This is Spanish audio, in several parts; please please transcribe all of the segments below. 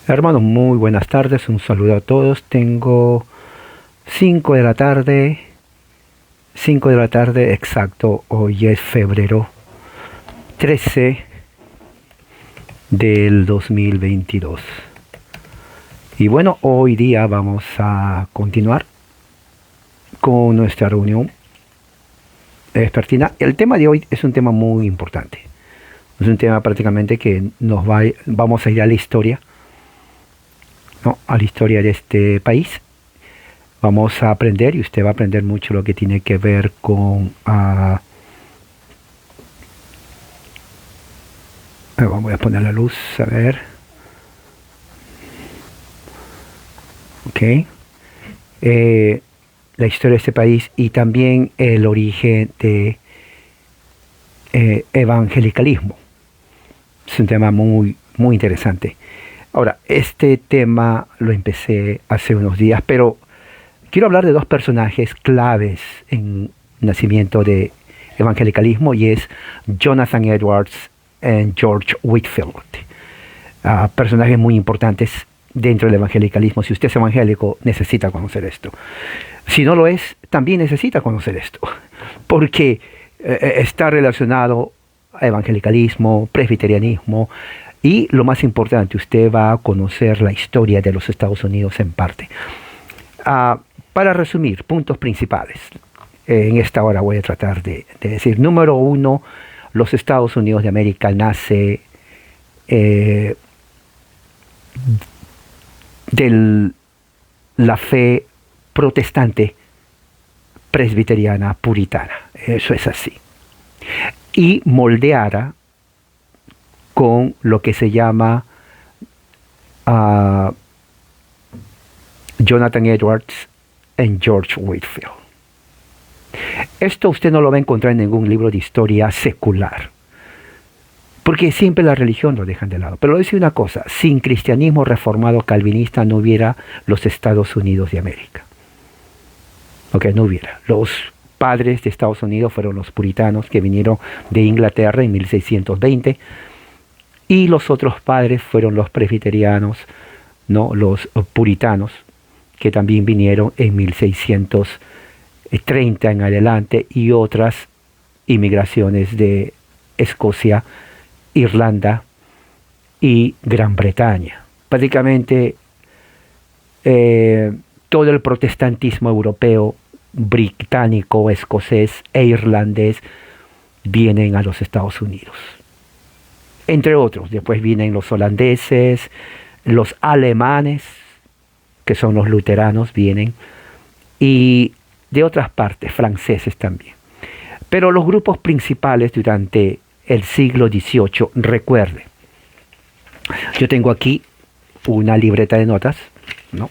Hermanos, muy buenas tardes, un saludo a todos. Tengo 5 de la tarde, 5 de la tarde exacto, hoy es febrero 13 del 2022. Y bueno, hoy día vamos a continuar con nuestra reunión vespertina. El tema de hoy es un tema muy importante. Es un tema prácticamente que vamos a ir a la historia, ¿no? A la historia de este país. Vamos a aprender y usted va a aprender mucho lo que tiene que ver con... voy a poner la luz, a ver. Ok. La historia de este país y también el origen de evangelicalismo. Es un tema muy, muy interesante. Ahora, este tema lo empecé hace unos días, pero quiero hablar de dos personajes claves en el nacimiento de evangelicalismo y es Jonathan Edwards y George Whitefield. Personajes muy importantes dentro del evangelicalismo. Si usted es evangélico, necesita conocer esto. Si no lo es, también necesita conocer esto, porque está relacionado a evangelicalismo, presbiterianismo, y lo más importante, usted va a conocer la historia de los Estados Unidos en parte. Para resumir, puntos principales. En esta hora voy a tratar de decir, número uno, los Estados Unidos de América nace de la fe protestante, presbiteriana, puritana. Eso es así. Y moldeada con lo que se llama Jonathan Edwards y George Whitefield. Esto usted no lo va a encontrar en ningún libro de historia secular, porque siempre la religión lo dejan de lado. Pero le voy a decir una cosa, sin cristianismo reformado calvinista no hubiera los Estados Unidos de América. Ok, no hubiera. Los padres de Estados Unidos fueron los puritanos que vinieron de Inglaterra en 1620, y los otros padres fueron los presbiterianos, ¿no? Los puritanos, que también vinieron en 1630 en adelante, y otras inmigraciones de Escocia, Irlanda y Gran Bretaña. Prácticamente todo el protestantismo europeo, británico, escocés e irlandés vienen a los Estados Unidos. Entre otros, después vienen los holandeses, los alemanes, que son los luteranos, vienen, y de otras partes, franceses también. Pero los grupos principales durante el siglo XVIII, recuerde, yo tengo aquí una libreta de notas, ¿no?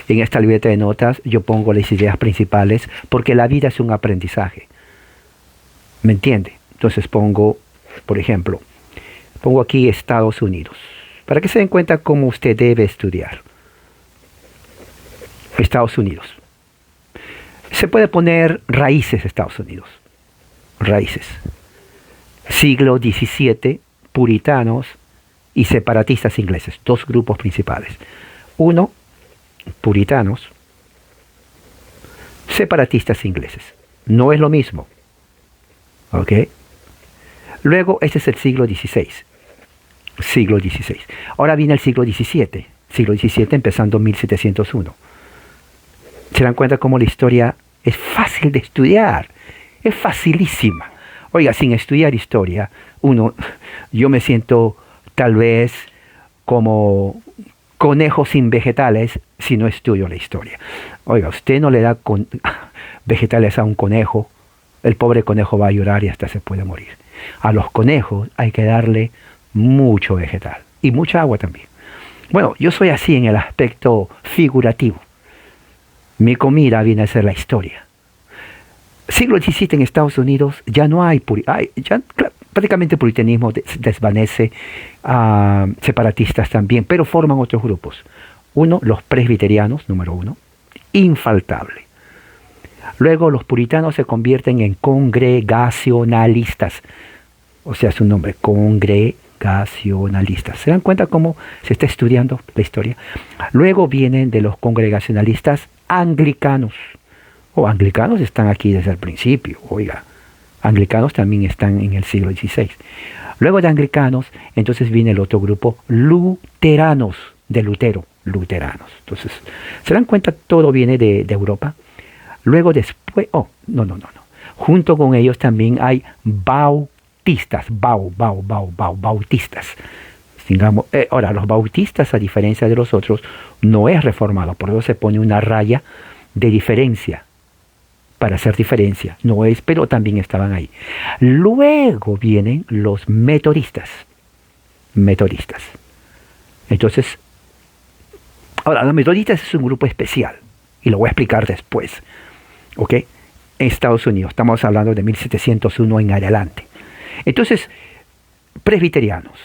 En esta libreta de notas yo pongo las ideas principales, porque la vida es un aprendizaje. ¿Me entiende? Entonces pongo, por ejemplo, pongo aquí Estados Unidos, para que se den cuenta cómo usted debe estudiar. Estados Unidos. Se puede poner raíces de Estados Unidos. Raíces. Siglo XVII, puritanos y separatistas ingleses. Dos grupos principales. Uno, puritanos, separatistas ingleses. No es lo mismo. ¿Ok? Luego, este es el siglo XVI. Siglo XVI. Ahora viene el siglo XVII. Siglo XVII empezando en 1701. ¿Se dan cuenta cómo la historia es fácil de estudiar? Es facilísima. Oiga, sin estudiar historia, yo me siento tal vez como conejo sin vegetales si no estudio la historia. Oiga, usted no le da vegetales a un conejo, el pobre conejo va a llorar y hasta se puede morir. A los conejos hay que darle mucho vegetal y mucha agua también. Bueno, yo soy así en el aspecto figurativo. Mi comida viene a ser la historia. Siglo XVII en Estados Unidos ya no hay, prácticamente el puritanismo desvanece, separatistas también, pero forman otros grupos. Uno, los presbiterianos, número uno, infaltable. Luego los puritanos se convierten en congregacionalistas, o sea, su nombre, congregacionalistas. ¿Se dan cuenta cómo se está estudiando la historia? Luego vienen de los congregacionalistas anglicanos. Anglicanos están aquí desde el principio, oiga. Anglicanos también están en el siglo XVI. Luego de anglicanos, entonces viene el otro grupo, luteranos, de Lutero, luteranos. Entonces, ¿se dan cuenta? Todo viene de Europa. Luego después, no. Junto con ellos también hay bautistas, bautistas. Digamos, ahora, los bautistas, a diferencia de los otros, no es reformado, por eso se pone una raya de diferencia, para hacer diferencia, no es, pero también estaban ahí. Luego vienen los metodistas. Entonces, ahora, los metodistas es un grupo especial, y lo voy a explicar después, ¿ok? En Estados Unidos, estamos hablando de 1701 en adelante. Entonces, presbiterianos,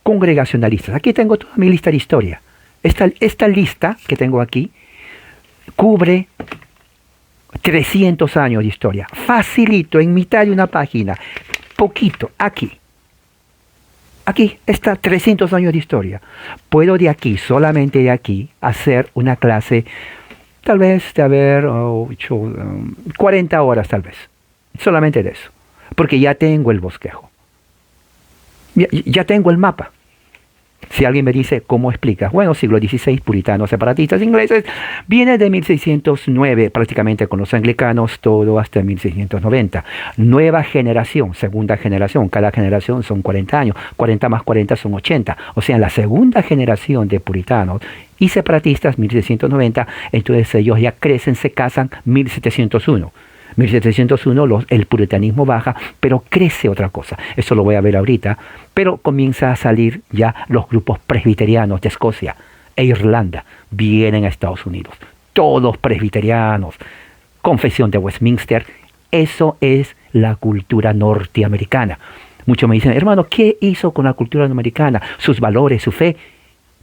congregacionalistas, aquí tengo toda mi lista de historia. Esta lista que tengo aquí cubre 300 años de historia. Facilito, en mitad de una página. Poquito, aquí. Aquí está 300 años de historia. Puedo de aquí, solamente de aquí, hacer una clase, tal vez de haber 40 horas, tal vez. Solamente de eso. Porque ya tengo el bosquejo. Ya tengo el mapa. Si alguien me dice, ¿cómo explicas? Bueno, siglo XVI, puritanos, separatistas ingleses, viene de 1609, prácticamente con los anglicanos, todo hasta 1690. Nueva generación, segunda generación, cada generación son 40 años, 40 más 40 son 80. O sea, en la segunda generación de puritanos y separatistas, 1690, entonces ellos ya crecen, se casan, 1701. 1701 el puritanismo baja, pero crece otra cosa. Eso lo voy a ver ahorita. Pero comienza a salir ya los grupos presbiterianos de Escocia e Irlanda. Vienen a Estados Unidos. Todos presbiterianos. Confesión de Westminster. Eso es la cultura norteamericana. Muchos me dicen, hermano, ¿qué hizo con la cultura norteamericana? Sus valores, su fe.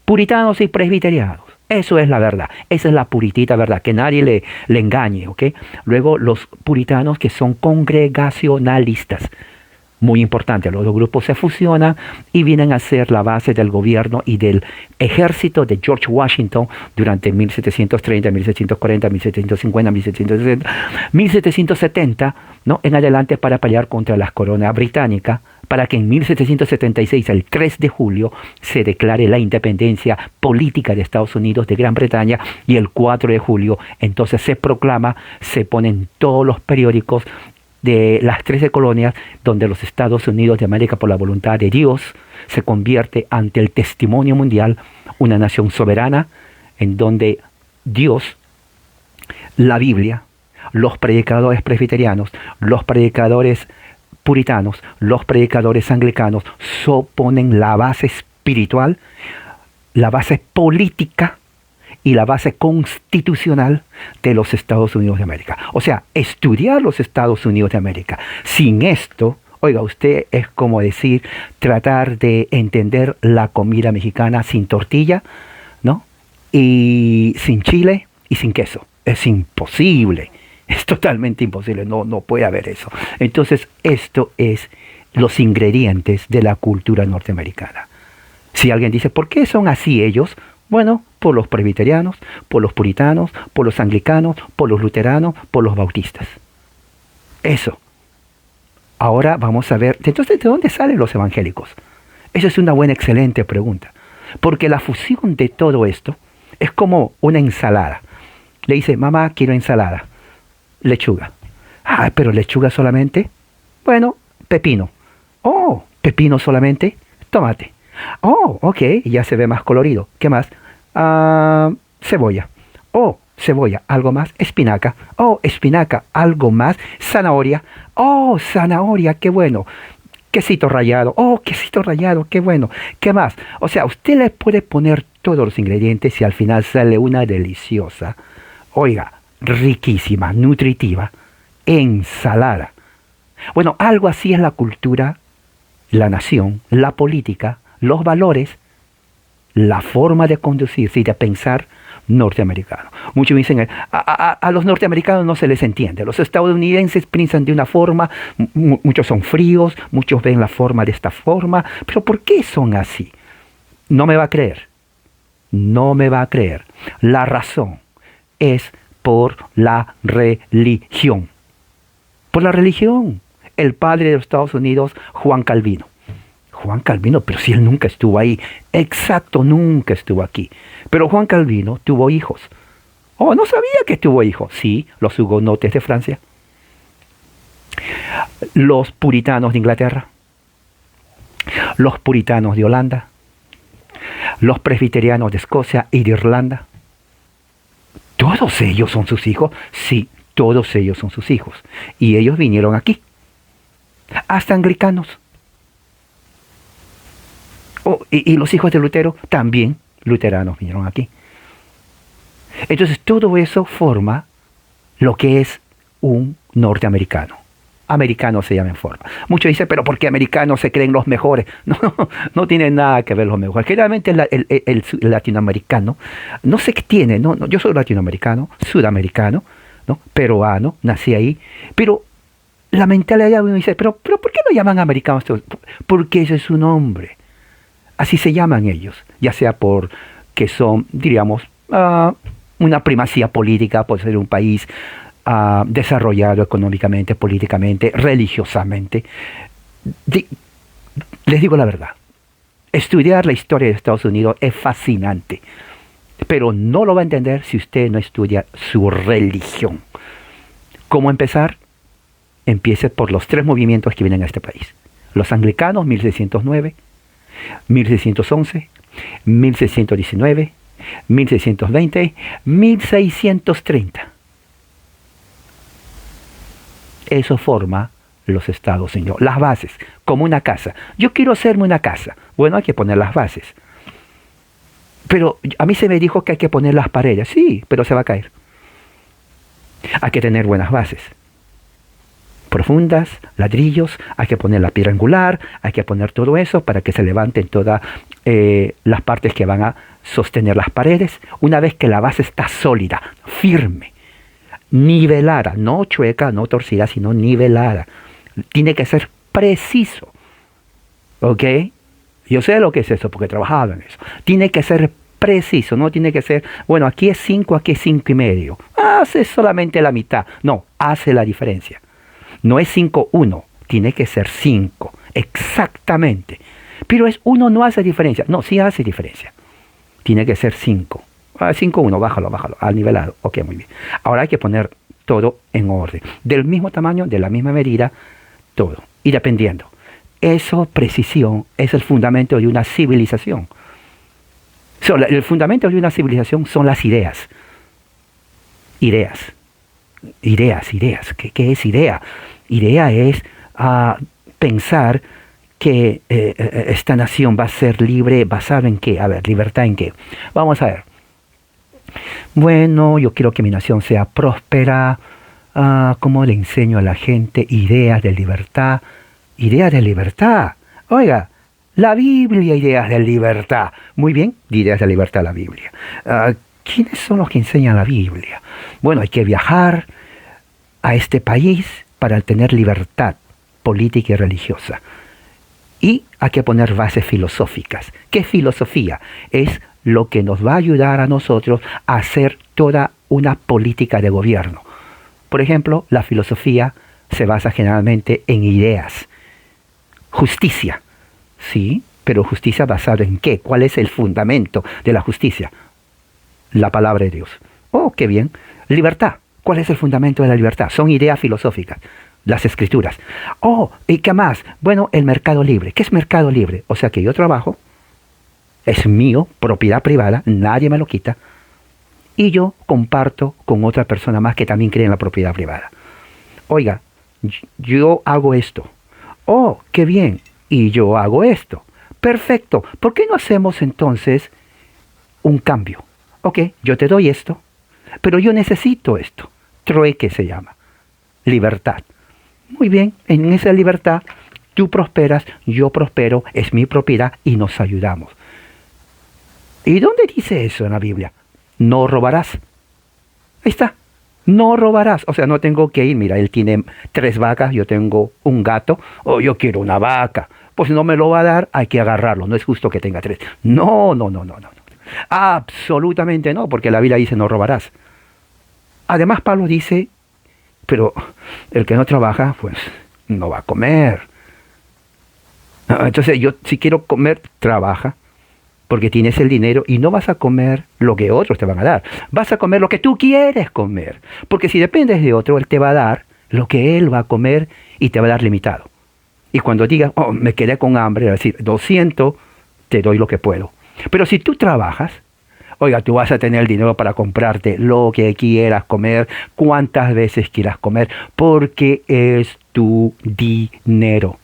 Puritanos y presbiterianos. Eso es la verdad, esa es la puritita verdad, que nadie le engañe, ¿ok? Luego los puritanos que son congregacionalistas, muy importante, los dos grupos se fusionan y vienen a ser la base del gobierno y del ejército de George Washington durante 1730, 1740, 1750, 1760, 1770, ¿no? En adelante para pelear contra la corona británica, para que en 1776, el 3 de julio, se declare la independencia política de Estados Unidos de Gran Bretaña, y el 4 de julio entonces se proclama, se ponen todos los periódicos de las 13 colonias donde los Estados Unidos de América, por la voluntad de Dios, se convierte ante el testimonio mundial una nación soberana en donde Dios, la Biblia, los predicadores presbiterianos, los predicadores puritanos, los predicadores anglicanos ponen la base espiritual, la base política y la base constitucional de los Estados Unidos de América. O sea, estudiar los Estados Unidos de América. Sin esto, oiga, usted es como decir, tratar de entender la comida mexicana sin tortilla, ¿no? Y sin chile y sin queso. Es imposible. Es totalmente imposible, no puede haber eso. Entonces, esto es los ingredientes de la cultura norteamericana. Si alguien dice, ¿por qué son así ellos? Bueno, por los presbiterianos, por los puritanos, por los anglicanos, por los luteranos, por los bautistas. Eso. Ahora vamos a ver, entonces, ¿de dónde salen los evangélicos? Esa es una buena, excelente pregunta. Porque la fusión de todo esto es como una ensalada. Le dice, mamá, quiero ensalada. Lechuga. Ah, pero lechuga solamente. Bueno, pepino. Oh, pepino solamente. Tomate. Oh, ok, ya se ve más colorido. ¿Qué más? Cebolla. Oh, cebolla. ¿Algo más? Espinaca. Oh, espinaca. ¿Algo más? Zanahoria. Oh, zanahoria, qué bueno. Quesito rallado. Oh, quesito rallado, qué bueno. ¿Qué más? O sea, usted le puede poner todos los ingredientes y al final sale una deliciosa, oiga, riquísima, nutritiva ensalada. Bueno, algo así es la cultura, la nación, la política, los valores la forma de conducirse y de pensar norteamericano. Muchos dicen, a los norteamericanos no se les entiende. Los estadounidenses piensan de una forma, muchos son fríos, muchos ven la forma de esta forma, pero ¿por qué son así? No me va a creer. No me va a creer. La razón es por la religión. Por la religión. El padre de los Estados Unidos, Juan Calvino. Juan Calvino, pero si él nunca estuvo ahí. Exacto, nunca estuvo aquí. Pero Juan Calvino tuvo hijos. Oh, no sabía que tuvo hijos. Sí, los hugonotes de Francia. Los puritanos de Inglaterra. Los puritanos de Holanda. Los presbiterianos de Escocia y de Irlanda. ¿Todos ellos son sus hijos? Sí, todos ellos son sus hijos. Y ellos vinieron aquí. Hasta anglicanos. Oh, y los hijos de Lutero también luteranos vinieron aquí. Entonces todo eso forma lo que es un norteamericano. Americano se llama en forma. Muchos dicen, pero ¿por qué americanos se creen los mejores? No, no tiene nada que ver los mejores. Generalmente el latinoamericano, no sé qué tiene, no, yo soy latinoamericano, sudamericano, ¿no? Peruano, nací ahí, pero la mentalidad uno dice, pero ¿por qué lo llaman americanos? Porque ese es su nombre. Así se llaman ellos, ya sea por que son, diríamos, una primacía política, por ser un país desarrollado económicamente, políticamente, religiosamente. Les digo la verdad, estudiar la historia de Estados Unidos es fascinante, pero no lo va a entender si usted no estudia su religión. ¿Cómo empezar? Empiece por los 3 movimientos que vienen a este país. Los anglicanos, 1609, 1611, 1619, 1620, 1630. Eso forma los Estados Unidos. Las bases, como una casa. Yo quiero hacerme una casa. Bueno, hay que poner las bases. Pero a mí se me dijo que hay que poner las paredes. Sí, pero se va a caer. Hay que tener buenas bases. Profundas, ladrillos, hay que poner la piedra angular, hay que poner todo eso para que se levanten todas las partes que van a sostener las paredes. Una vez que la base está sólida, firme, nivelada, no chueca, no torcida, sino nivelada. Tiene que ser preciso. ¿Ok? Yo sé lo que es eso porque he trabajado en eso. Tiene que ser preciso, no tiene que ser, bueno, aquí es 5, aquí es 5,5. Hace solamente la mitad. No, hace la diferencia. No es 5-1, tiene que ser 5, exactamente. Pero es 1 no hace diferencia. No, sí hace diferencia. Tiene que ser 5. 5-1, bájalo, al nivelado. Ok, muy bien. Ahora hay que poner todo en orden. Del mismo tamaño, de la misma medida, todo. Y dependiendo. Eso, precisión, es el fundamento de una civilización. El fundamento de una civilización son las ideas. Ideas. ¿Qué es idea? Idea es pensar que esta nación va a ser libre, ¿basado en qué? A ver, ¿libertad en qué? Vamos a ver. Bueno, yo quiero que mi nación sea próspera. ¿Cómo le enseño a la gente ideas de libertad? Ideas de libertad. Oiga, la Biblia, ideas de libertad. Muy bien, ideas de libertad, la Biblia. ¿Quiénes son los que enseñan la Biblia? Bueno, hay que viajar a este país para tener libertad política y religiosa. Y hay que poner bases filosóficas. ¿Qué filosofía? Es lo que nos va a ayudar a nosotros a hacer toda una política de gobierno. Por ejemplo, la filosofía se basa generalmente en ideas. Justicia, sí, pero justicia basada en qué? ¿Cuál es el fundamento de la justicia? La palabra de Dios. Oh, qué bien. Libertad. ¿Cuál es el fundamento de la libertad? Son ideas filosóficas, las escrituras. Oh, ¿y qué más? Bueno, el mercado libre. ¿Qué es mercado libre? O sea que yo trabajo, es mío, propiedad privada, nadie me lo quita, y yo comparto con otra persona más que también cree en la propiedad privada. Oiga, yo hago esto. Oh, qué bien. Y yo hago esto. Perfecto. ¿Por qué no hacemos entonces un cambio? Ok, yo te doy esto, pero yo necesito esto. Trueque se llama. Libertad. Muy bien, en esa libertad tú prosperas, yo prospero, es mi propiedad y nos ayudamos. ¿Y dónde dice eso en la Biblia? No robarás. Ahí está. No robarás. O sea, no tengo que ir. Mira, él tiene 3 vacas, yo tengo un gato, o yo quiero una vaca. Pues no me lo va a dar, hay que agarrarlo. No es justo que tenga 3. No, no, no, no, no. Absolutamente no, porque la Biblia dice no robarás. Además, Pablo dice, pero el que no trabaja, pues no va a comer. Entonces, yo si quiero comer, trabaja, porque tienes el dinero y no vas a comer lo que otros te van a dar. Vas a comer lo que tú quieres comer, porque si dependes de otro, él te va a dar lo que él va a comer y te va a dar limitado. Y cuando digas, oh, me quedé con hambre, es decir, 200, te doy lo que puedo. Pero si tú trabajas, oiga, tú vas a tener el dinero para comprarte lo que quieras comer, cuantas veces quieras comer, porque es tu dinero.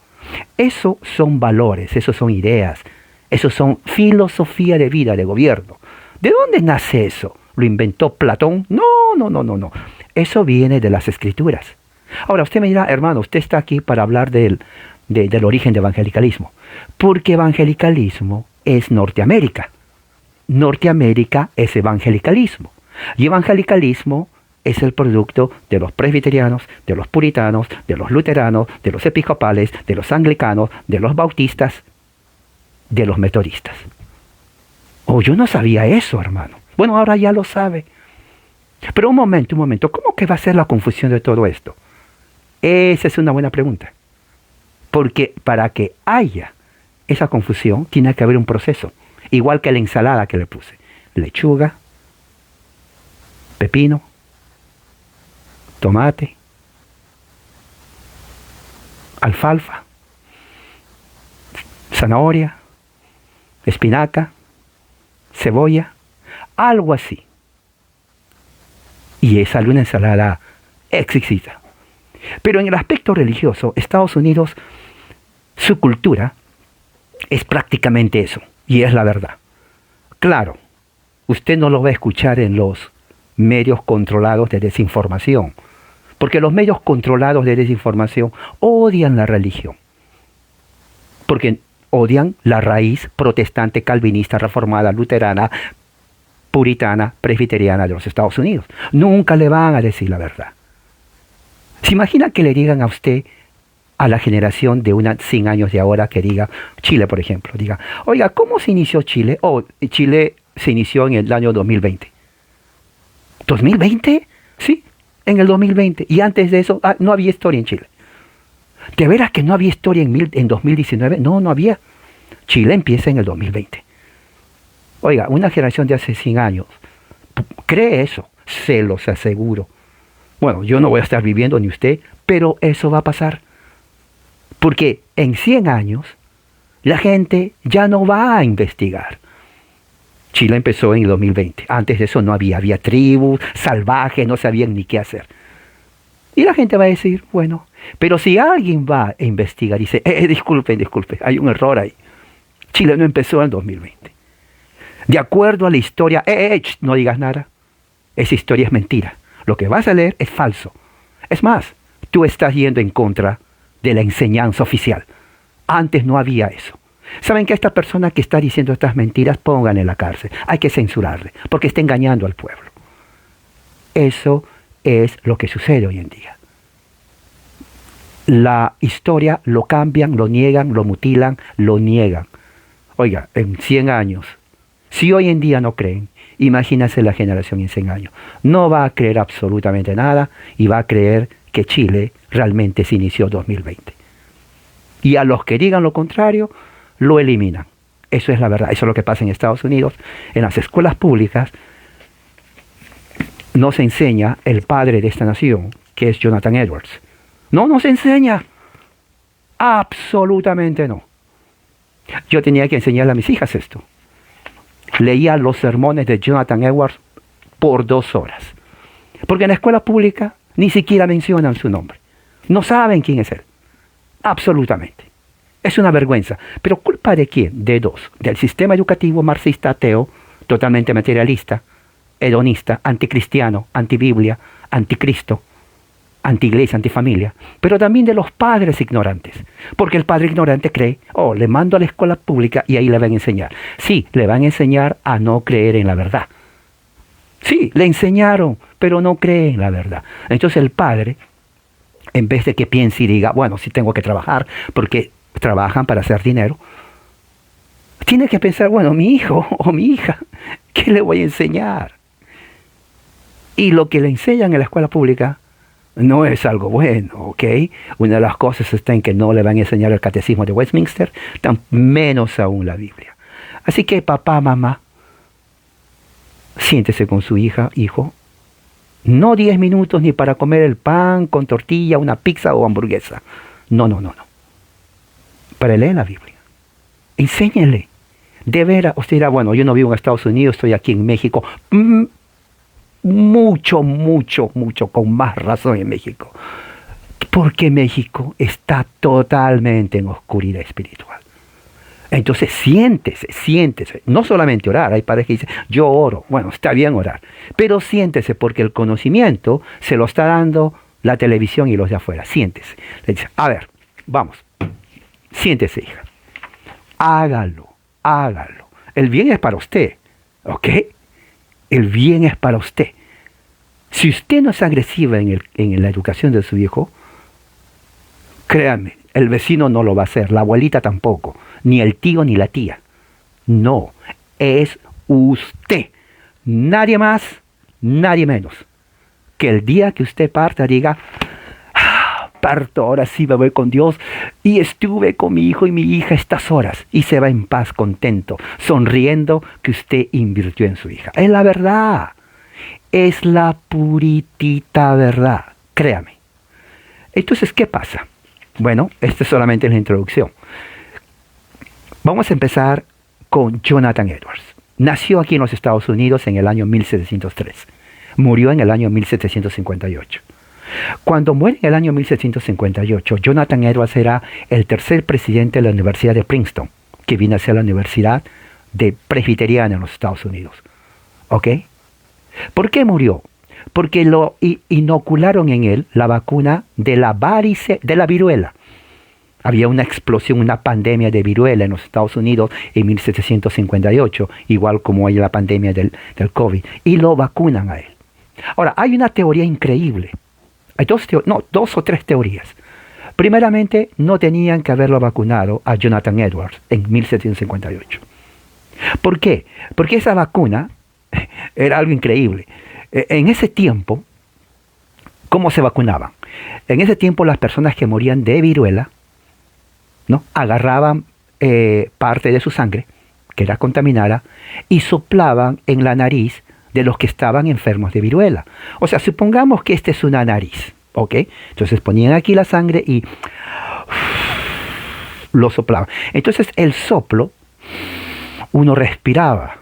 Esos son valores, esos son ideas, esos son filosofía de vida, de gobierno. ¿De dónde nace eso? ¿Lo inventó Platón? No, no, no, no, no. Eso viene de las escrituras. Ahora, usted me dirá, hermano, usted está aquí para hablar del origen del evangelicalismo. Porque evangelicalismo es Norteamérica. Norteamérica es evangelicalismo. Y evangelicalismo es el producto de los presbiterianos, de los puritanos, de los luteranos, de los episcopales, de los anglicanos, de los bautistas, de los metodistas. Oh, yo no sabía eso, hermano. Bueno, ahora ya lo sabe. Pero un momento, ¿cómo que va a ser la confusión de todo esto? Esa es una buena pregunta. Porque para que haya esa confusión, tiene que haber un proceso. Igual que la ensalada que le puse. Lechuga, pepino, tomate, alfalfa, zanahoria, espinaca, cebolla, algo así. Y sale una ensalada exquisita. Pero en el aspecto religioso, Estados Unidos, su cultura es prácticamente eso. Y es la verdad. Claro, usted no lo va a escuchar en los medios controlados de desinformación. Porque los medios controlados de desinformación odian la religión. Porque odian la raíz protestante, calvinista, reformada, luterana, puritana, presbiteriana de los Estados Unidos. Nunca le van a decir la verdad. ¿Se imagina que le digan a usted, a la generación de 100 años de ahora, que diga, Chile por ejemplo, diga, oiga, ¿cómo se inició Chile? Chile se inició en el año 2020. ¿2020? Sí, en el 2020. Y antes de eso, no había historia en Chile. ¿De veras que no había historia en 2019? No, no había. Chile empieza en el 2020. Oiga, una generación de hace 100 años cree eso, se los aseguro. Bueno, yo no voy a estar viviendo ni usted, pero eso va a pasar. Porque en 100 años la gente ya no va a investigar. Chile empezó en el 2020. Antes de eso no había tribus salvajes, no sabían ni qué hacer. Y la gente va a decir, bueno, pero si alguien va a investigar y dice, disculpe, hay un error ahí. Chile no empezó en el 2020. De acuerdo a la historia, no digas nada. Esa historia es mentira. Lo que vas a leer es falso. Es más, tú estás yendo en contra de la enseñanza oficial. Antes no había eso. ¿Saben que a esta persona que está diciendo estas mentiras, pongan en la cárcel? Hay que censurarle, porque está engañando al pueblo. Eso es lo que sucede hoy en día. La historia lo cambian, lo niegan, lo mutilan, lo niegan. Oiga, en 100 años, si hoy en día no creen, imagínense la generación en 100 años. No va a creer absolutamente nada y va a creer que Chile realmente se inició en 2020. Y a los que digan lo contrario, lo eliminan. Eso es la verdad. Eso es lo que pasa en Estados Unidos. En las escuelas públicas no se enseña el padre de esta nación, que es Jonathan Edwards. No se enseña. Absolutamente no. Yo tenía que enseñarle a mis hijas esto. Leía los sermones de Jonathan Edwards por 2 horas. Porque en la escuela pública ni siquiera mencionan su nombre. No saben quién es él. Absolutamente. Es una vergüenza. ¿Pero culpa de quién? De 2. Del sistema educativo marxista ateo, totalmente materialista, hedonista, anticristiano, antibiblia, anticristo, anti-iglesia, antifamilia, pero también de los padres ignorantes. Porque el padre ignorante cree, le mando a la escuela pública y ahí le van a enseñar. Sí, le van a enseñar a no creer en la verdad. Sí, le enseñaron, pero no cree en la verdad. Entonces el padre, en vez de que piense y diga, bueno, sí tengo que trabajar, porque trabajan para hacer dinero, tiene que pensar, bueno, mi hijo o mi hija, ¿qué le voy a enseñar? Y lo que le enseñan en la escuela pública no es algo bueno, ¿ok? Una de las cosas está en que no le van a enseñar el catecismo de Westminster, tan menos aún la Biblia. Así que papá, mamá, siéntese con su hija, hijo, no 10 minutos ni para comer el pan con tortilla, una pizza o hamburguesa. No. Para leer la Biblia. Enséñele. De veras, usted dirá, bueno, yo no vivo en Estados Unidos, estoy aquí en México. Mucho, con más razón en México. Porque México está totalmente en oscuridad espiritual. Entonces siéntese. No solamente orar, hay padres que dicen, yo oro. Bueno, está bien orar. Pero siéntese porque el conocimiento se lo está dando la televisión y los de afuera. Siéntese. Le dice, a ver, vamos. Siéntese, hija. Hágalo. El bien es para usted. ¿Ok? El bien es para usted. Si usted no es agresiva en la educación de su hijo, créanme, el vecino no lo va a hacer, la abuelita tampoco, ni el tío ni la tía. No, es usted. Nadie más, nadie menos. Que el día que usted parta diga, parto, ahora sí me voy con Dios y estuve con mi hijo y mi hija estas horas, y se va en paz, contento, sonriendo que usted invirtió en su hija. Es la verdad, es la puritita verdad, créame. Entonces, ¿qué pasa? Bueno, esta es solamente la introducción. Vamos a empezar con Jonathan Edwards. Nació aquí en los Estados Unidos en el año 1703. Murió en el año 1758. Cuando muere en el año 1758, Jonathan Edwards era el tercer presidente de la Universidad de Princeton, que vino a ser la Universidad Presbiteriana en los Estados Unidos. ¿Ok? ¿Por qué murió? Porque lo inocularon en él la vacuna de la viruela. Había una explosión, una pandemia de viruela en los Estados Unidos en 1758, igual como hay la pandemia del COVID, y lo vacunan a él. Ahora, hay una teoría increíble. Hay dos o tres teorías. Primeramente, no tenían que haberlo vacunado a Jonathan Edwards en 1758. ¿Por qué? Porque esa vacuna era algo increíble. En ese tiempo, ¿cómo se vacunaban? En ese tiempo las personas que morían de viruela, ¿no?, agarraban parte de su sangre, que era contaminada, y soplaban en la nariz de los que estaban enfermos de viruela. O sea, supongamos que esta es una nariz, ¿ok? Entonces ponían aquí la sangre y lo soplaban. Entonces el soplo, uno respiraba,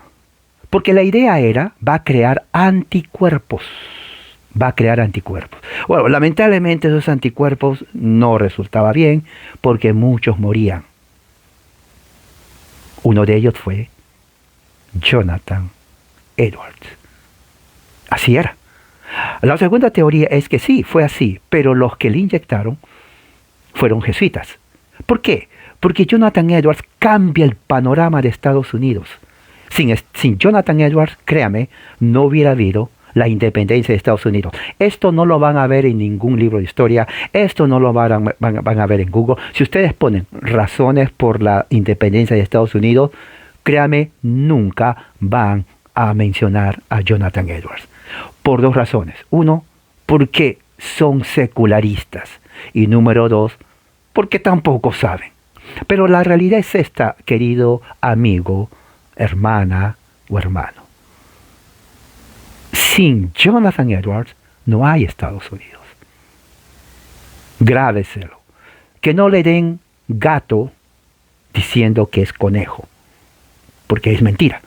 porque la idea era, va a crear anticuerpos. Bueno, lamentablemente esos anticuerpos no resultaba bien, porque muchos morían. Uno de ellos fue Jonathan Edwards. Así era. La segunda teoría es que sí, fue así, pero los que le inyectaron fueron jesuitas. ¿Por qué? Porque Jonathan Edwards cambia el panorama de Estados Unidos. Sin Jonathan Edwards, créame, no hubiera habido la independencia de Estados Unidos. Esto no lo van a ver en ningún libro de historia, esto no lo van a ver en Google. Si ustedes ponen razones por la independencia de Estados Unidos, créame, nunca van a mencionar a Jonathan Edwards. Por dos razones. Uno, porque son secularistas. Y número dos, porque tampoco saben. Pero la realidad es esta, querido amigo, hermana o hermano. Sin Jonathan Edwards no hay Estados Unidos. Grábeselo. Que no le den gato diciendo que es conejo, porque es mentira.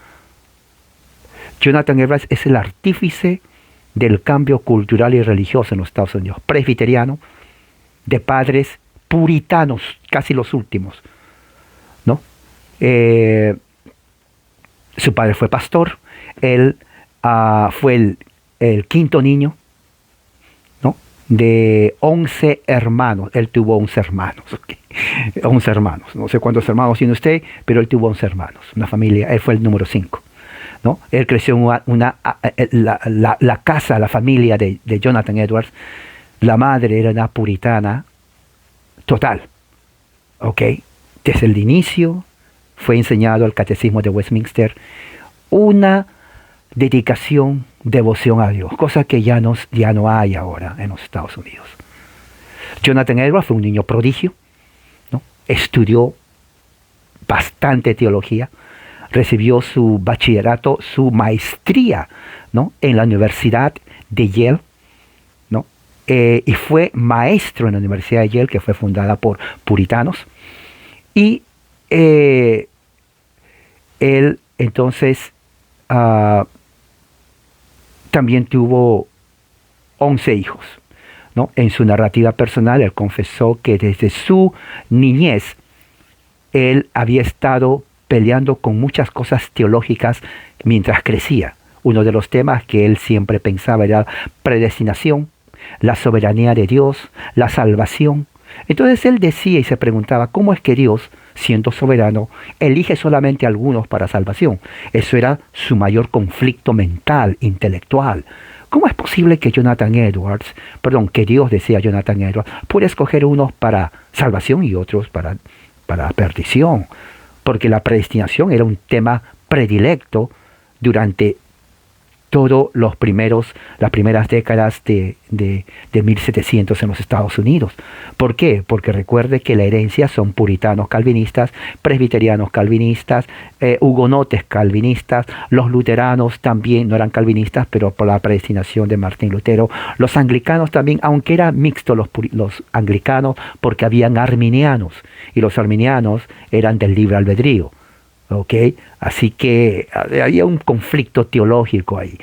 Jonathan Edwards es el artífice del cambio cultural y religioso en los Estados Unidos, presbiteriano, de padres puritanos, casi los últimos, ¿no? Su padre fue pastor, él fue el quinto niño, ¿no?, de 11 hermanos. Él tuvo 11 hermanos. Okay. 11 hermanos. No sé cuántos hermanos tiene usted, pero él tuvo 11 hermanos. Una familia, él fue el número 5. ¿No? Él creció en la casa, la familia de Jonathan Edwards. La madre era una puritana total. ¿Ok? Desde el inicio fue enseñado el catecismo de Westminster una dedicación, devoción a Dios, cosa que ya no hay ahora en los Estados Unidos. Jonathan Edwards fue un niño prodigio, ¿no? Estudió bastante teología, recibió su bachillerato, su maestría, ¿no? En la Universidad de Yale, ¿no? Y fue maestro en la Universidad de Yale, que fue fundada por puritanos. Y él entonces también tuvo 11 hijos, ¿no? En su narrativa personal, él confesó que desde su niñez él había estado peleando con muchas cosas teológicas mientras crecía. Uno de los temas que él siempre pensaba era predestinación, la soberanía de Dios, la salvación. Entonces él decía y se preguntaba, ¿cómo es que Dios, siendo soberano, elige solamente a algunos para salvación? Eso era su mayor conflicto mental, intelectual. ¿Cómo es posible que que Dios decía a Jonathan Edwards, puede escoger unos para salvación y otros para perdición? Porque la predestinación era un tema predilecto durante todas las primeras décadas de 1700 en los Estados Unidos. ¿Por qué? Porque recuerde que la herencia son puritanos calvinistas, presbiterianos calvinistas, hugonotes calvinistas, los luteranos también no eran calvinistas, pero por la predestinación de Martín Lutero, los anglicanos también, aunque eran mixtos los anglicanos, porque habían arminianos, y los arminianos eran del libre albedrío. ¿Ok? Así que había un conflicto teológico ahí.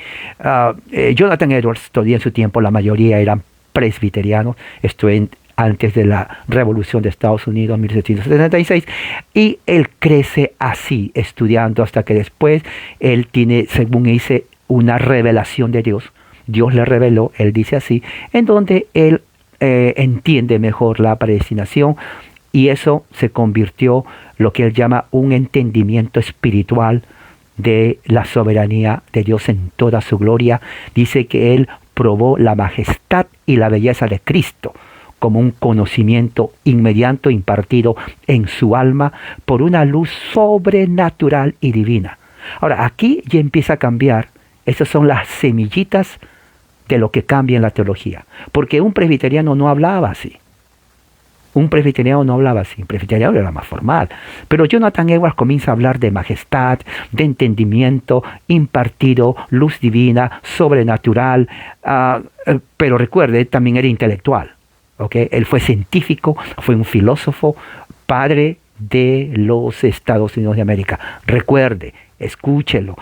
Jonathan Edwards, todavía en su tiempo, la mayoría eran presbiterianos. Esto antes de la Revolución de Estados Unidos, 1776. Y él crece así, estudiando, hasta que después él tiene, según dice, una revelación de Dios. Dios le reveló, él dice así, en donde él entiende mejor la predestinación. Y eso se convirtió lo que él llama un entendimiento espiritual de la soberanía de Dios en toda su gloria. Dice que él probó la majestad y la belleza de Cristo como un conocimiento inmediato impartido en su alma por una luz sobrenatural y divina. Ahora, aquí ya empieza a cambiar. Esas son las semillitas de lo que cambia en la teología. Porque un presbiteriano no hablaba así. Un presbiteriano no hablaba así, un presbiteriano era más formal. Pero Jonathan Edwards comienza a hablar de majestad, de entendimiento impartido, luz divina, sobrenatural. Pero recuerde, él también era intelectual. ¿Okay? Él fue científico, fue un filósofo, padre de los Estados Unidos de América. Recuerde, escúchelo,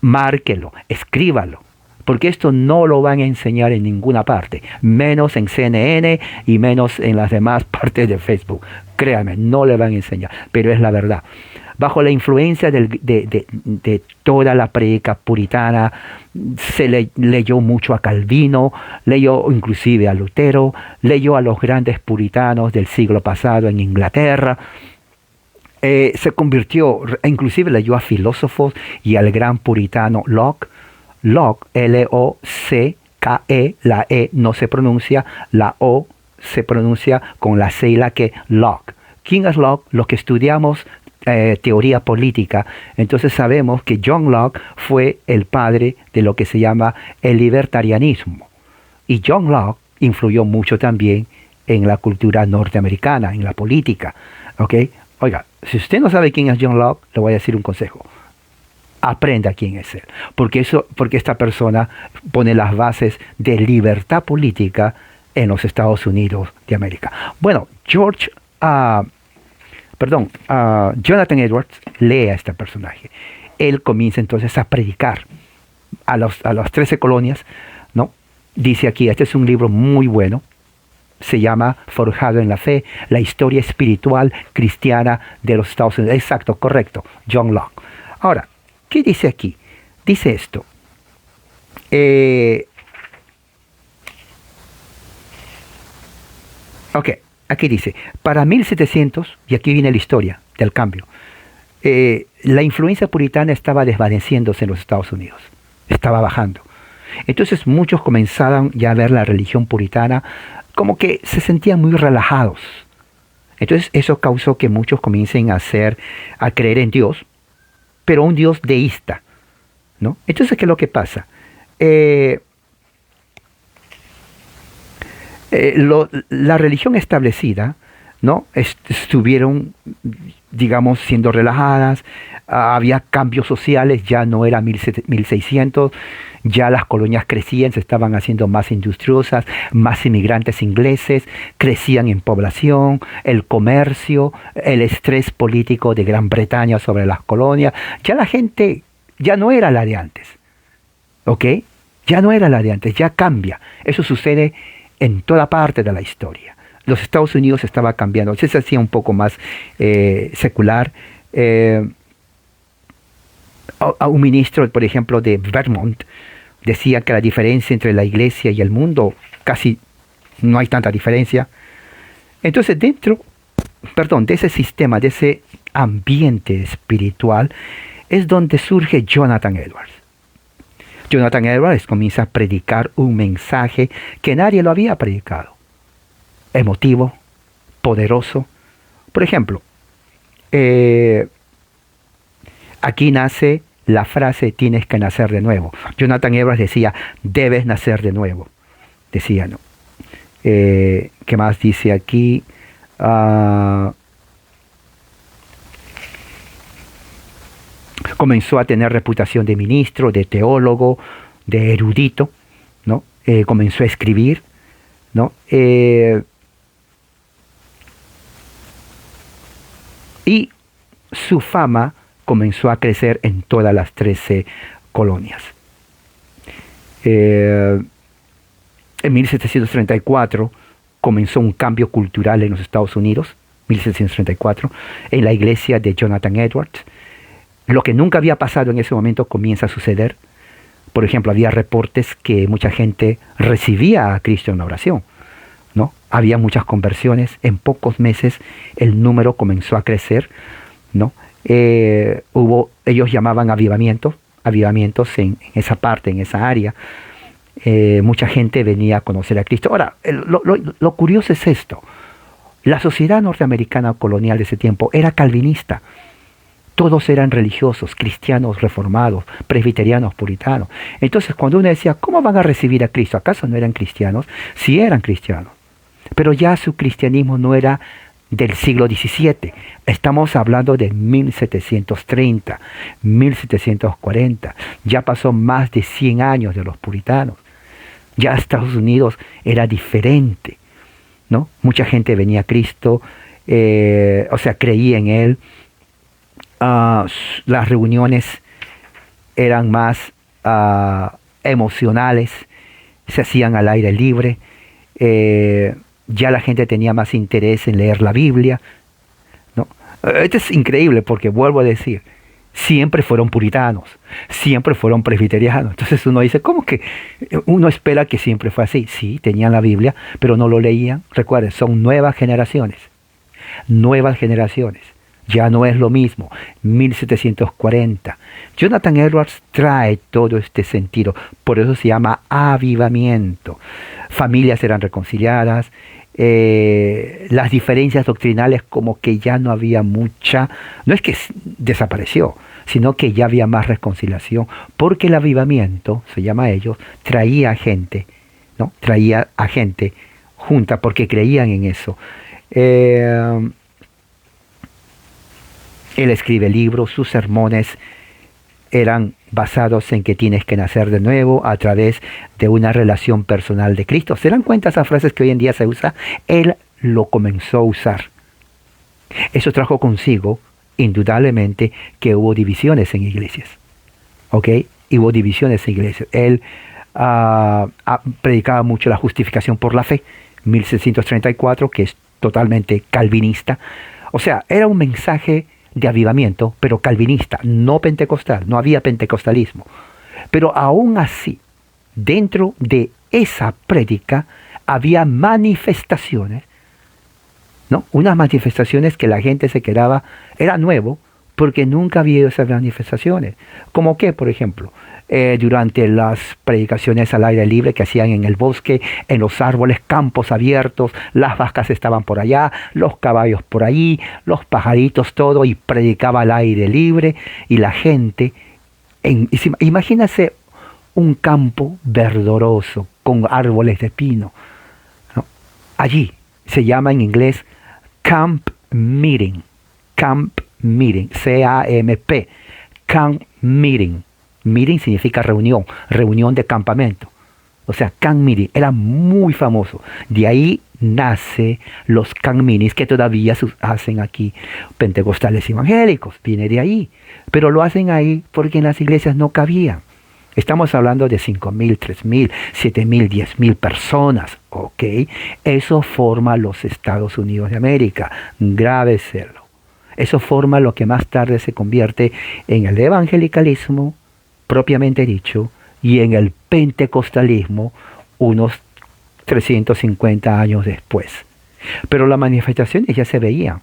márquelo, escríbalo. Porque esto no lo van a enseñar en ninguna parte, menos en CNN y menos en las demás partes de Facebook. Créanme, no le van a enseñar, pero es la verdad. Bajo la influencia de toda la prédica puritana, se leyó mucho a Calvino, leyó inclusive a Lutero, leyó a los grandes puritanos del siglo pasado en Inglaterra. Se convirtió, inclusive leyó a filósofos y al gran puritano Locke, L-O-C-K-E, la E no se pronuncia, la O se pronuncia con la C y la Q, Locke. ¿Quién es Locke? Los que estudiamos teoría política, entonces sabemos que John Locke fue el padre de lo que se llama el libertarianismo. Y John Locke influyó mucho también en la cultura norteamericana, en la política. ¿Okay? Oiga, si usted no sabe quién es John Locke, le voy a decir un consejo. Aprenda quién es él, porque esta persona pone las bases de libertad política en los Estados Unidos de América. Bueno, Jonathan Edwards lee a este personaje. Él comienza entonces a predicar a las 13 colonias, ¿no? Dice aquí, este es un libro muy bueno, se llama Forjado en la Fe, la historia espiritual cristiana de los Estados Unidos. Exacto, correcto, John Locke. Ahora, ¿qué dice aquí? Dice esto. Ok, aquí dice, para 1700, y aquí viene la historia del cambio, la influencia puritana estaba desvaneciéndose en los Estados Unidos, estaba bajando. Entonces muchos comenzaron ya a ver la religión puritana como que se sentían muy relajados. Entonces eso causó que muchos comiencen a creer en Dios, pero un Dios deísta, ¿no? Entonces, ¿qué es lo que pasa? La religión establecida, ¿no? Estuvieron, digamos, siendo relajadas, había cambios sociales, ya no era 1600, ya las colonias crecían, se estaban haciendo más industriosas, más inmigrantes ingleses, crecían en población, el comercio, el estrés político de Gran Bretaña sobre las colonias, ya la gente ya no era la de antes, ¿ok? Ya no era la de antes, ya cambia. Eso sucede en toda parte de la historia. Los Estados Unidos estaba cambiando, se hacía un poco más secular. A un ministro, por ejemplo, de Vermont, decía que la diferencia entre la iglesia y el mundo casi no hay tanta diferencia. Entonces, de ese sistema, de ese ambiente espiritual, es donde surge Jonathan Edwards. Jonathan Edwards comienza a predicar un mensaje que nadie lo había predicado. Emotivo, poderoso. Por ejemplo, aquí nace la frase tienes que nacer de nuevo. Jonathan Edwards decía, debes nacer de nuevo. Decía, ¿no? ¿Qué más dice aquí? Comenzó a tener reputación de ministro, de teólogo, de erudito, ¿no? Comenzó a escribir, ¿no? Y su fama comenzó a crecer en todas las 13 colonias. En 1734 comenzó un cambio cultural en los Estados Unidos, 1734, en la iglesia de Jonathan Edwards. Lo que nunca había pasado en ese momento comienza a suceder. Por ejemplo, había reportes que mucha gente recibía a Cristo en la oración, ¿no? Había muchas conversiones. En pocos meses el número comenzó a crecer, ¿no? Ellos llamaban avivamientos en esa parte, en esa área. Mucha gente venía a conocer a Cristo. Ahora, lo curioso es esto. La sociedad norteamericana colonial de ese tiempo era calvinista. Todos eran religiosos, cristianos reformados, presbiterianos, puritanos. Entonces, cuando uno decía, ¿cómo van a recibir a Cristo? ¿Acaso no eran cristianos? Sí eran cristianos. Pero ya su cristianismo no era del siglo XVII. Estamos hablando de 1730, 1740. Ya pasó más de 100 años de los puritanos. Ya Estados Unidos era diferente, ¿no? Mucha gente venía a Cristo, creía en Él. Las reuniones eran más emocionales, se hacían al aire libre, ya la gente tenía más interés en leer la Biblia, ¿no? Esto es increíble porque vuelvo a decir, siempre fueron puritanos, siempre fueron presbiterianos. Entonces uno dice, ¿cómo que uno espera que siempre fue así? Sí, tenían la Biblia, pero no lo leían. Recuerden, son nuevas generaciones. Ya no es lo mismo. 1740. Jonathan Edwards trae todo este sentido. Por eso se llama avivamiento. Familias eran reconciliadas. Las diferencias doctrinales como que ya no había mucha. No es que desapareció, sino que ya había más reconciliación. Porque el avivamiento, se llama a ellos, traía a gente, ¿no? Traía a gente junta porque creían en eso. Él escribe libros, sus sermones eran basados en que tienes que nacer de nuevo a través de una relación personal de Cristo. ¿Se dan cuenta esas frases que hoy en día se usa? Él lo comenzó a usar. Eso trajo consigo, indudablemente, que hubo divisiones en iglesias. ¿Ok? Hubo divisiones en iglesias. Él predicaba mucho la justificación por la fe, 1634, que es totalmente calvinista. O sea, era un mensaje de avivamiento, pero calvinista, no pentecostal, no había pentecostalismo. Pero aún así, dentro de esa prédica había manifestaciones ¿no? Unas manifestaciones que la gente se quedaba, era nuevo, porque nunca había esas manifestaciones. ¿Como qué, por ejemplo? Durante las predicaciones al aire libre que hacían en el bosque, en los árboles, campos abiertos, las vacas estaban por allá, los caballos por allí, los pajaritos, todo, y predicaba al aire libre, y la gente, imagínase un campo verdoroso, con árboles de pino, ¿no? Allí se llama en inglés camp meeting, camp meeting, C-A-M-P, camp meeting. Meeting significa reunión, reunión de campamento. O sea, camp meeting era muy famoso. De ahí nace los camp meetings que todavía se hacen aquí, pentecostales evangélicos. Viene de ahí. Pero lo hacen ahí porque en las iglesias no cabían. Estamos hablando de 5,000, 3,000, 7,000, 10,000 personas, ¿ok? Eso forma los Estados Unidos de América. Grábeselo. Eso forma lo que más tarde se convierte en el evangelicalismo, propiamente dicho, y en el pentecostalismo unos 350 años después. Pero las manifestaciones ya se veían.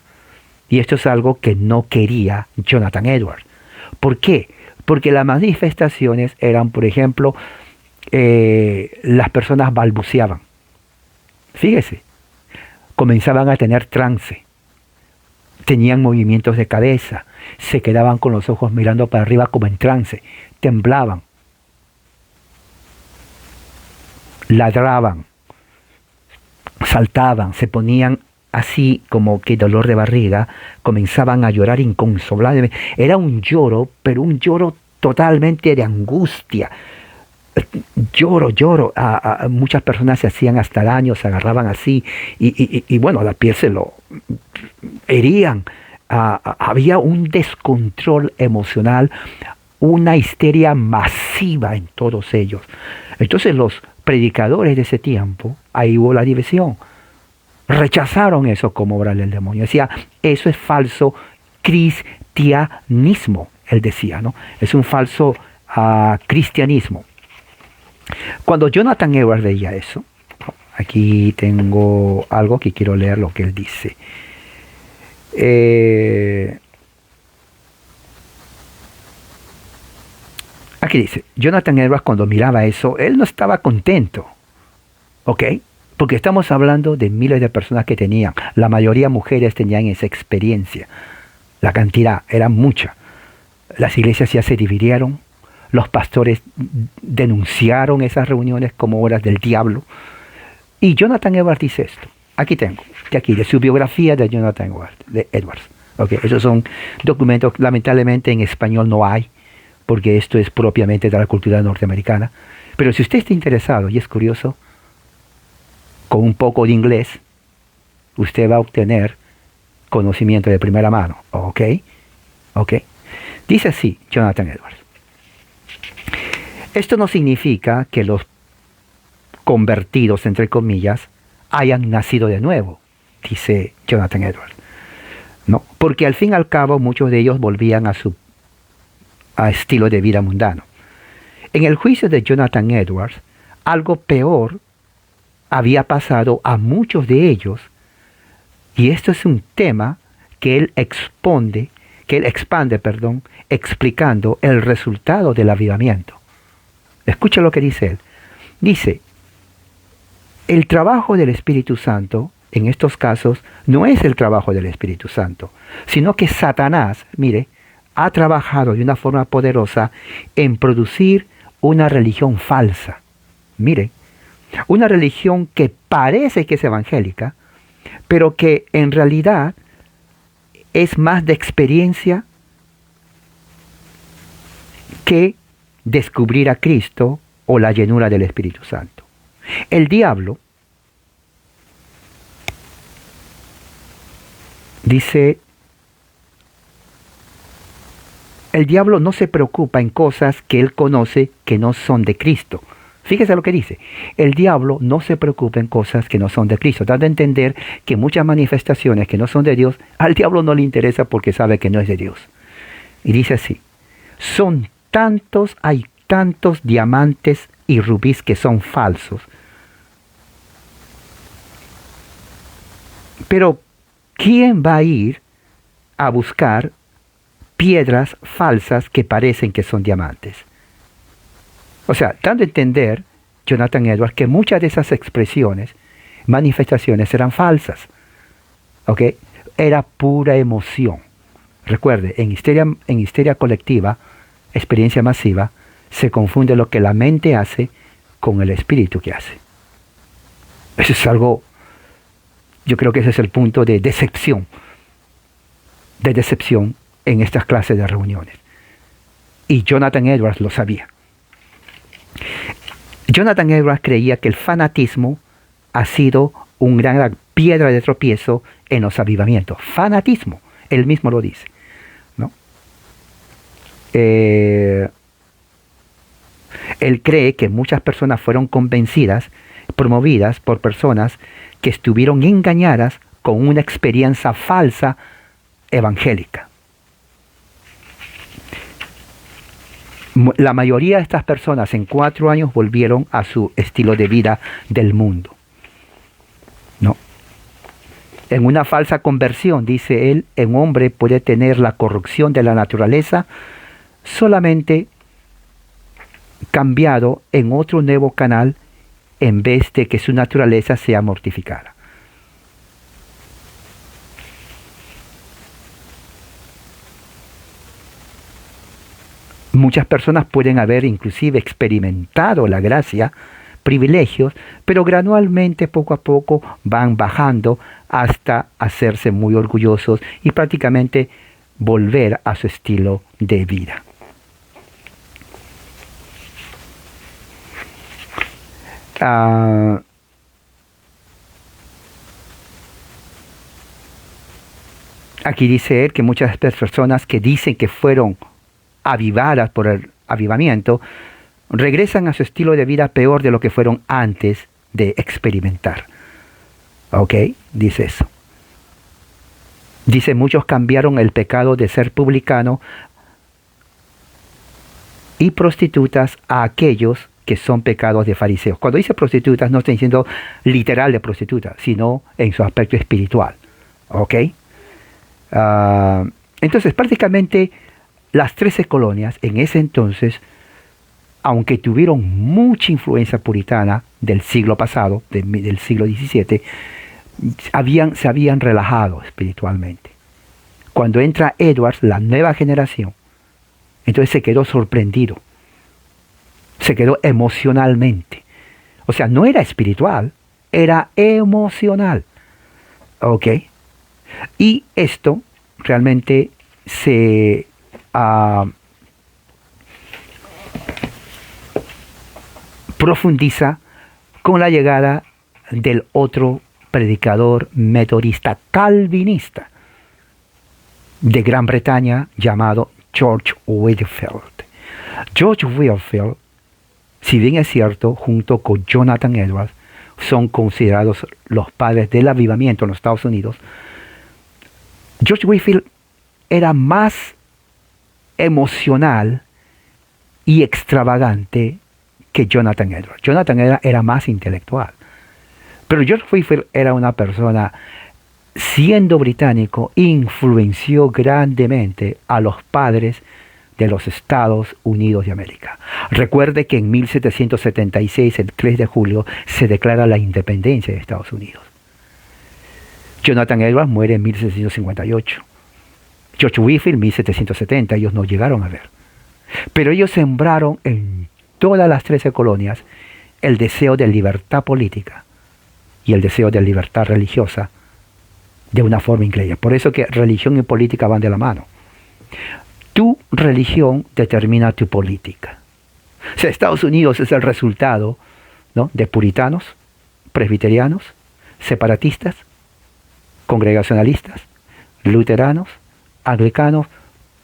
Y esto es algo que no quería Jonathan Edwards. ¿Por qué? Porque las manifestaciones eran, por ejemplo, las personas balbuceaban. Fíjese, comenzaban a tener trance, tenían movimientos de cabeza, se quedaban con los ojos mirando para arriba como en trance, temblaban, ladraban, saltaban, se ponían así como que dolor de barriga, comenzaban a llorar inconsolablemente. Era un lloro, pero un lloro totalmente de angustia. Lloro. Muchas personas se hacían hasta daño, se agarraban así, y bueno, la piel se lo herían. Había un descontrol emocional, una histeria masiva en todos ellos. Entonces los predicadores de ese tiempo, ahí hubo la división. Rechazaron eso como obra del demonio. Decía, eso es falso cristianismo, él decía, ¿no? Es un falso cristianismo. Cuando Jonathan Edwards veía eso, aquí tengo algo que quiero leer lo que él dice. Aquí dice, Jonathan Edwards cuando miraba eso, él no estaba contento, ¿ok? Porque estamos hablando de miles de personas que tenían, la mayoría mujeres tenían esa experiencia, la cantidad era mucha. Las iglesias ya se dividieron, los pastores denunciaron esas reuniones como obras del diablo. Y Jonathan Edwards dice esto, aquí tengo, de su biografía de Jonathan Edwards. Okay, esos son documentos, lamentablemente en español no hay, porque esto es propiamente de la cultura norteamericana. Pero si usted está interesado y es curioso, con un poco de inglés, usted va a obtener conocimiento de primera mano. ¿Ok? Dice así Jonathan Edwards. Esto no significa que los convertidos, entre comillas, hayan nacido de nuevo, dice Jonathan Edwards. No, porque al fin y al cabo muchos de ellos volvían a su estilo de vida mundano. En el juicio de Jonathan Edwards, algo peor había pasado a muchos de ellos, y esto es un tema que él expande, explicando el resultado del avivamiento. Escucha lo que dice él. Dice, el trabajo del Espíritu Santo, en estos casos, no es el trabajo del Espíritu Santo, sino que Satanás, mire, ha trabajado de una forma poderosa en producir una religión falsa. Mire, una religión que parece que es evangélica, pero que en realidad es más de experiencia que descubrir a Cristo o la llenura del Espíritu Santo. El diablo dice, el diablo no se preocupa en cosas que él conoce que no son de Cristo. Fíjese lo que dice. El diablo no se preocupa en cosas que no son de Cristo, dando a entender que muchas manifestaciones que no son de Dios, al diablo no le interesa porque sabe que no es de Dios. Y dice así, hay tantos diamantes y rubíes que son falsos. Pero ¿quién va a ir a buscar piedras falsas que parecen que son diamantes? O sea, dando a entender, Jonathan Edwards, que muchas de esas expresiones, manifestaciones eran falsas. ¿Ok? Era pura emoción. Recuerde, en histeria colectiva, experiencia masiva, se confunde lo que la mente hace con el espíritu que hace. Eso es algo, yo creo que ese es el punto de decepción en estas clases de reuniones. Y Jonathan Edwards lo sabía. Jonathan Edwards creía que el fanatismo ha sido una gran piedra de tropiezo en los avivamientos. Fanatismo, él mismo lo dice, ¿no? Él cree que muchas personas fueron convencidas, promovidas por personas que estuvieron engañadas con una experiencia falsa evangélica. La mayoría de estas personas en 4 años volvieron a su estilo de vida del mundo, ¿no? En una falsa conversión, dice él, un hombre puede tener la corrupción de la naturaleza solamente cambiado en otro nuevo canal en vez de que su naturaleza sea mortificada. Muchas personas pueden haber inclusive experimentado la gracia, privilegios, pero gradualmente, poco a poco, van bajando hasta hacerse muy orgullosos y prácticamente volver a su estilo de vida. Aquí dice él que muchas personas que dicen que fueron avivadas por el avivamiento, regresan a su estilo de vida peor de lo que fueron antes de experimentar. ¿Ok? Dice eso. Dice, muchos cambiaron el pecado de ser publicano y prostitutas a aquellos que son pecados de fariseos. Cuando dice prostitutas, no está diciendo literal de prostituta, sino en su aspecto espiritual. ¿Ok? Entonces, prácticamente las 13 colonias en ese entonces, aunque tuvieron mucha influencia puritana del siglo pasado, del siglo XVII, se habían relajado espiritualmente. Cuando entra Edwards, la nueva generación, entonces se quedó sorprendido, se quedó emocionalmente. O sea, no era espiritual, era emocional. ¿Ok? Y esto realmente se profundiza con la llegada del otro predicador metodista calvinista de Gran Bretaña llamado George Whitefield. George Whitefield, si bien es cierto, junto con Jonathan Edwards, son considerados los padres del avivamiento en los Estados Unidos. George Whitefield era más emocional y extravagante que Jonathan Edwards. Jonathan era más intelectual. Pero George Whitefield era una persona, siendo británico, influenció grandemente a los padres de los Estados Unidos de América. Recuerde que en 1776, el 3 de julio, se declara la independencia de Estados Unidos. Jonathan Edwards muere en 1758. George Whitefield, 1770, ellos no llegaron a ver. Pero ellos sembraron en todas las 13 colonias el deseo de libertad política y el deseo de libertad religiosa de una forma increíble. Por eso que religión y política van de la mano. Tu religión determina tu política. O sea, Estados Unidos es el resultado, ¿no?, de puritanos, presbiterianos, separatistas, congregacionalistas, luteranos, anglicanos,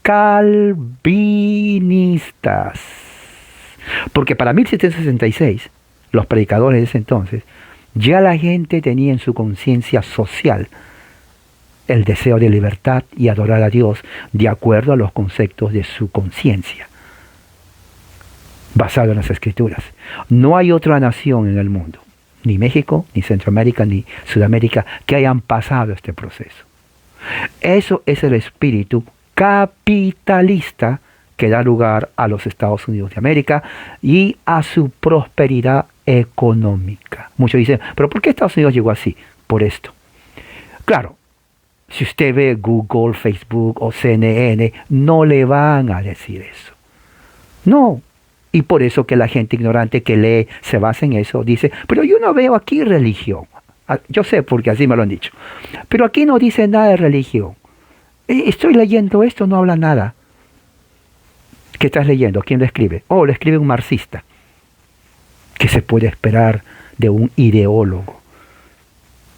calvinistas. Porque para 1766, los predicadores de ese entonces, ya la gente tenía en su conciencia social el deseo de libertad y adorar a Dios de acuerdo a los conceptos de su conciencia, basado en las Escrituras. No hay otra nación en el mundo, ni México, ni Centroamérica, ni Sudamérica, que hayan pasado este proceso. Eso es el espíritu capitalista que da lugar a los Estados Unidos de América y a su prosperidad económica. Muchos dicen, ¿pero por qué Estados Unidos llegó así? Por esto. Claro, si usted ve Google, Facebook o CNN, no le van a decir eso. No. Y por eso que la gente ignorante que lee se basa en eso, dice, pero yo no veo aquí religión. Yo sé porque así me lo han dicho. Pero aquí no dice nada de religión. Estoy leyendo esto, no habla nada. ¿Qué estás leyendo? ¿Quién lo escribe? Oh, lo escribe un marxista. ¿Qué se puede esperar de un ideólogo?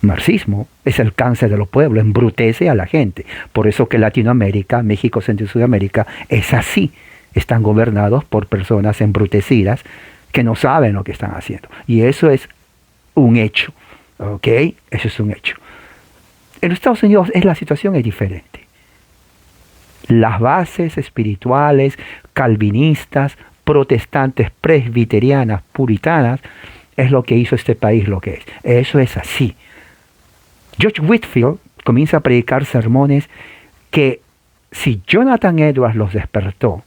Marxismo es el cáncer de los pueblos, embrutece a la gente. Por eso que Latinoamérica, México, Centro y Sudamérica es así. Están gobernados por personas embrutecidas que no saben lo que están haciendo. Y eso es un hecho. ¿Ok? Eso es un hecho. En los Estados Unidos la situación es diferente. Las bases espirituales, calvinistas, protestantes, presbiterianas, puritanas, es lo que hizo este país lo que es. Eso es así. George Whitefield comienza a predicar sermones que si Jonathan Edwards los despertó,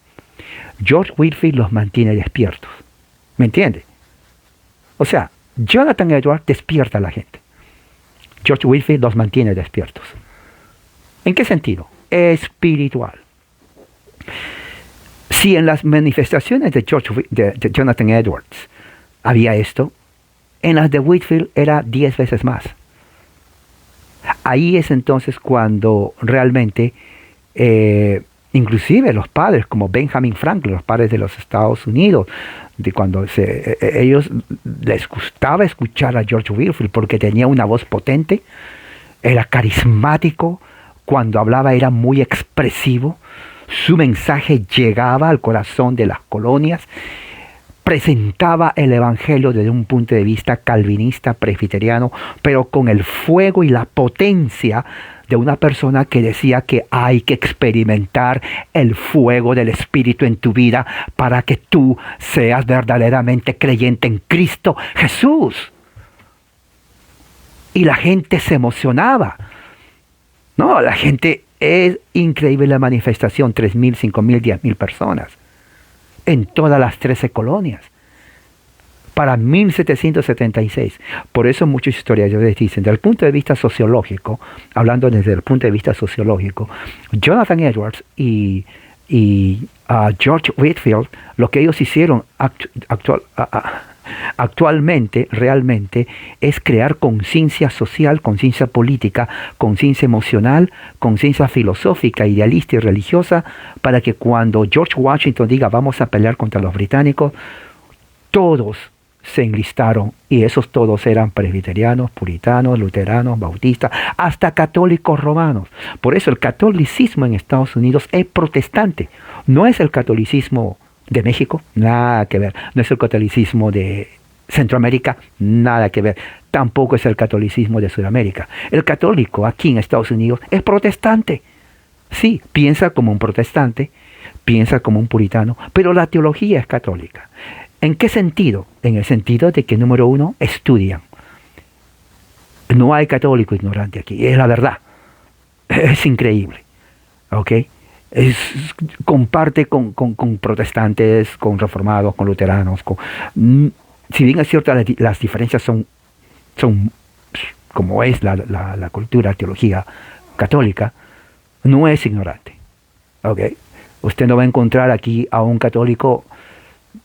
George Whitefield los mantiene despiertos. ¿Me entiende? O sea, Jonathan Edwards despierta a la gente. George Whitefield los mantiene despiertos. ¿En qué sentido? Espiritual. Si en las manifestaciones de Jonathan Edwards había esto, en las de Whitefield era 10 veces más. Ahí es entonces cuando realmente inclusive los padres como Benjamin Franklin, los padres de los Estados Unidos, de cuando ellos les gustaba escuchar a George Whitefield porque tenía una voz potente, era carismático, cuando hablaba era muy expresivo, su mensaje llegaba al corazón de las colonias, presentaba el evangelio desde un punto de vista calvinista, presbiteriano, pero con el fuego y la potencia de una persona que decía que hay que experimentar el fuego del Espíritu en tu vida para que tú seas verdaderamente creyente en Cristo Jesús. Y la gente se emocionaba. No, la gente, es increíble la manifestación, 3,000, 5,000, 10,000 personas en todas las 13 colonias. Para 1776. Por eso muchos historiadores dicen, desde el punto de vista sociológico, hablando desde el punto de vista sociológico, Jonathan Edwards y George Whitefield, lo que ellos hicieron actualmente, realmente, es crear conciencia social, conciencia política, conciencia emocional, conciencia filosófica, idealista y religiosa, para que cuando George Washington diga vamos a pelear contra los británicos, todos se enlistaron, y esos todos eran presbiterianos, puritanos, luteranos, bautistas, hasta católicos romanos. Por eso el catolicismo en Estados Unidos es protestante. No es el catolicismo de México, nada que ver. No es el catolicismo de Centroamérica, nada que ver. Tampoco es el catolicismo de Sudamérica. El católico aquí en Estados Unidos es protestante. Sí, piensa como un protestante, piensa como un puritano, pero la teología es católica. ¿En qué sentido? En el sentido de que, número uno, estudian. No hay católico ignorante aquí, es la verdad. Es increíble. ¿Ok? Comparte con protestantes, con reformados, con luteranos. Si bien es cierto, las diferencias son como es la cultura, teología católica, no es ignorante. ¿Ok? Usted no va a encontrar aquí a un católico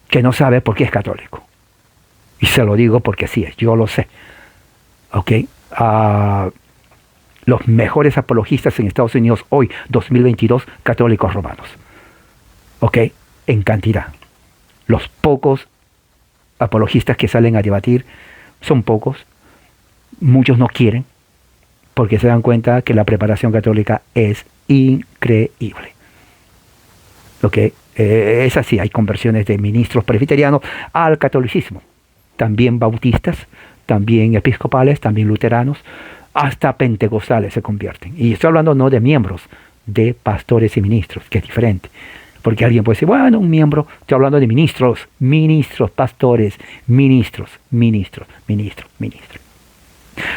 que no sabe por qué es católico. Y se lo digo porque así es, yo lo sé. ¿Ok? Los mejores apologistas en Estados Unidos hoy, 2022, católicos romanos. ¿Ok? En cantidad. Los pocos apologistas que salen a debatir son pocos. Muchos no quieren porque se dan cuenta que la preparación católica es increíble. ¿Ok? Es así, hay conversiones de ministros presbiterianos al catolicismo, también bautistas, también episcopales, también luteranos, hasta pentecostales se convierten. Y estoy hablando no de miembros, de pastores y ministros, que es diferente. Porque alguien puede decir, bueno, un miembro, estoy hablando de ministros, pastores, ministros.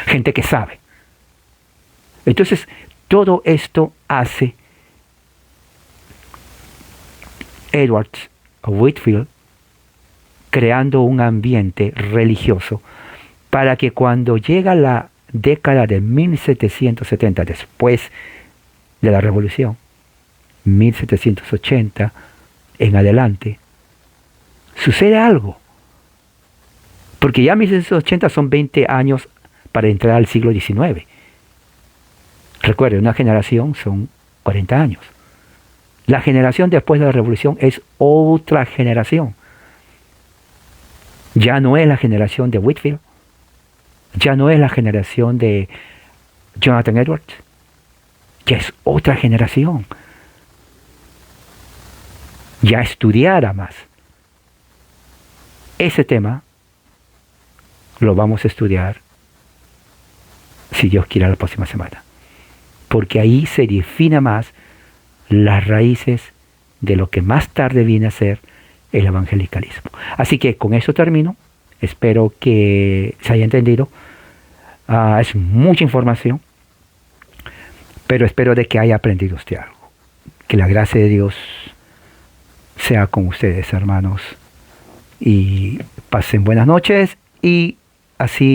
Gente que sabe. Entonces, Todo esto hace Edwards Whitefield, creando un ambiente religioso para que cuando llega la década de 1770, después de la Revolución, 1780 en adelante, sucede algo. Porque ya 1780 son 20 años para entrar al siglo XIX. Recuerde, una generación son 40 años. La generación después de la Revolución es otra generación. Ya no es la generación de Whitefield, ya no es la generación de Jonathan Edwards, ya es otra generación. Ya estudiará más. Ese tema lo vamos a estudiar, si Dios quiere, la próxima semana. Porque ahí se define más las raíces de lo que más tarde viene a ser el evangelicalismo. Así que con eso termino. Espero que se haya entendido. Es mucha información, pero espero de que haya aprendido usted algo. Que la gracia de Dios sea con ustedes, hermanos, y pasen buenas noches, y así